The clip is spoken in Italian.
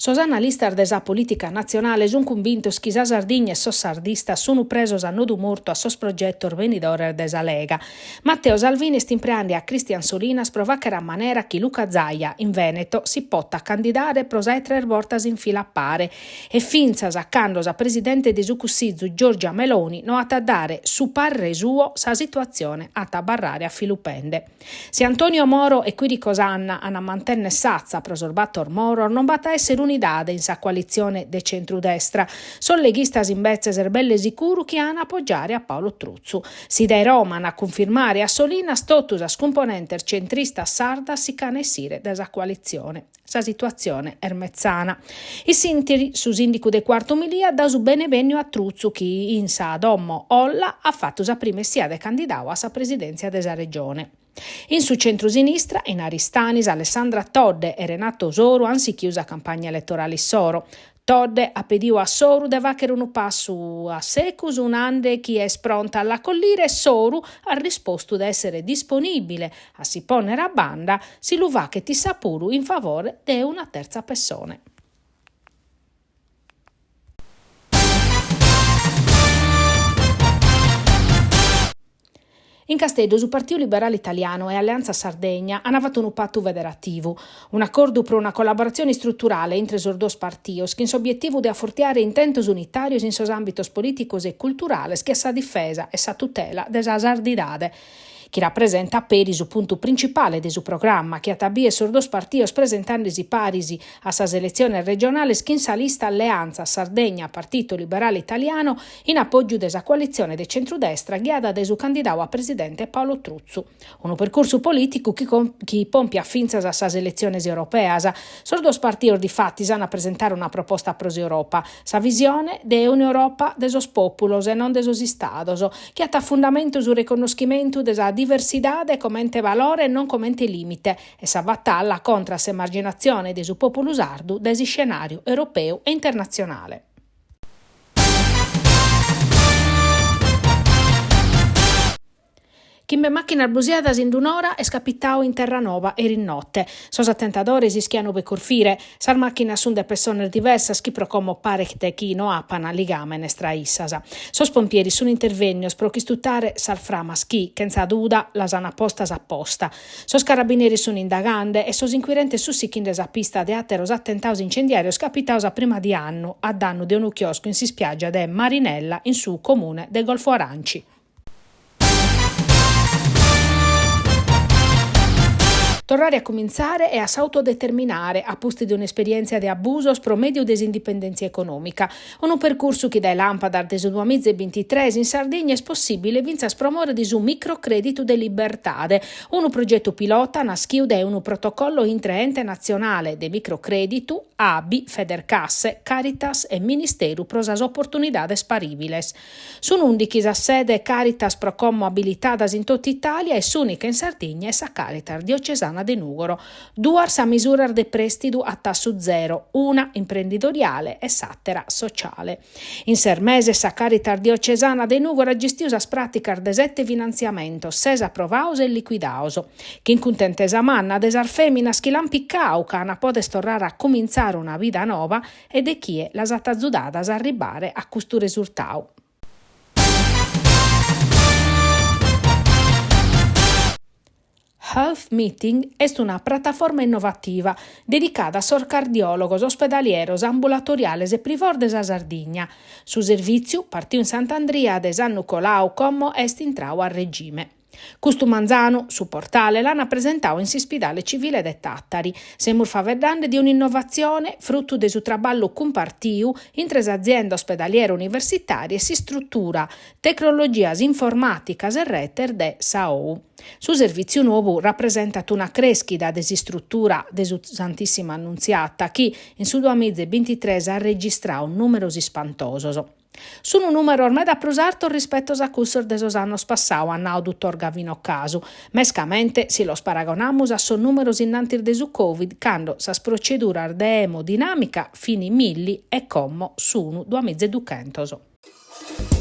Sos analistas desa politica nazionale sono convintos che sa Sardegna e sos sardistas sono presos a nodu morto a sos progettos venidores desa Lega. Matteo Salvini stimpreandi a Cristian Solinas provaccherà manera che Luca Zaia in Veneto si potta candidare prosai 3 voltas in fila a pare e finzas accandos a presidente di Sucussizzu Giorgia Meloni no a dare su parre suo sa situazione a tabarrare a filupende. Se Antonio Moro e Quirico Sanna hanno mantenne Sazza prosorbator Moro non batta essere unidade in sa coalizione de centrodestra. Son leghistas in bezze serbelle sicuro che hanno appoggiare a Paolo Truzzu. Si dai Roman a confermare a Solinas totus a scomponenter centrista sarda si canessire desa coalizione. Sa situazione ermezzana. I sintiri su sindico de quarto milia da su benevenio a Truzzu chi in sa dommo olla ha fatto sa prima siade candidato a sa presidenza desa regione. In su centrosinistra, in Aristanis, Alessandra Todde e Renato Soru hanno si chiusa campagna elettorale Soro. Todde ha pedito a Soru de vachere un passo a secus un ande chi è spronta alla collire e Soru ha risposto di essere disponibile a si ponere a banda si lu va che ti sapuru in favore di una terza persona. In Castello, su Partito Liberale Italiano e Alleanza Sardegna hanno fatto un patto federativo, un accordo per una collaborazione strutturale entre i due partiti, che in suo obiettivo di affortiare intentos unitarios in sos ambitos politicos e culturales che sa difesa e sa tutela della sardidade. Chi rappresenta peri su punto principale del suo programma, che attabie sur dos partidos presentandosi parisi a sa selezione regionale in sa lista Alleanza Sardegna Partito Liberale Italiano in appoggio della coalizione de centrodestra guiata da suo candidato a presidente Paolo Truzzu. Un percorso politico che pompi a finzas a sa selezione europeas. Sur dos partidos di fatti sanno presentare una proposta pros Europa, sa visione de un'Europa de sos populos e non de sos stados, che ha fundamento sul riconoscimento della diversidade come valore e non come limite e sa battaglia contro l'emarginazione del suo popolo sardo dal scenario europeo e internazionale. Chi me macchina arbusiadas in un'ora è scapitao in Terranova e in notte. Sos attentadori si schiano per corfire, sar macchina sun de persone diverse, chi como pare che chi no appana ligame tra issasa. Sos pompieri sun intervenios pro chistutare sar framas chi, senza duda, las han appostas apposta. Sos carabinieri sun indagande e sos inquirenti sussichindes a pista de atteros attentaus incendiarios capitaus a prima di anno a danno de un chiosco in si spiaggia de Marinella in su comune de Golfo Aranci. Tornare a cominciare e a s'autodeterminare a posti di un'esperienza di abuso pro medio dell'indipendenza economica. Un percorso che dai lampadar del 2023 in Sardegna è possibile vinza spromore di un microcredito de libertade, un progetto pilota naschiu da un protocollo intraente nazionale de microcredito, ABI, Federcasse, Caritas e Ministeru pro sas opportunidades paribiles. Sono undichis a sede Caritas pro como abilitadas in tutta Italia e s'unica in Sardegna è sa Caritas diocesana de Nugoro. Due sa misura de prestito a tasso zero, una imprenditoriale e s'attera sociale. In sermese sa Caritas diocesana de Nugoro gestiu as praticas de 7 finanziamento, 6 approvaus e liquidaus. Che in contentesa manna desar feminas chi l'han piccau cana podes tornare a cominciare una vita nova e de chi è las attazzudadas a arribare a questo risultato. Health Meeting è una piattaforma innovativa dedicata a sos cardiologos, ospedalieros, ambulatoriales e privordes a Sardegna. Su servizio partiu in Sant'Andria de San Nicolau como est intrau a regime. Custu manzano, su portale, l'hanno presentato in Ospedale Civile de Tattari. Semur faveddande di un'innovazione frutto del suo traballo compartiu in 3 aziende ospedaliere universitarie si struttura tecnologias informaticas e retter de SAO. Su servizio nuovo rappresenta una crescita desi struttura de su Santissima Annunziata che in su 2023 ha registrato un numero spantoso. Sono un numero ormai da prosarto rispetto a cursor de esos annos passau, annau dottor Gavino Casu. Mescamente, si los paragonamus a son numeros innantir de su Covid, quando sas proceduras de emodinamica fini milli e commo su 1 2020.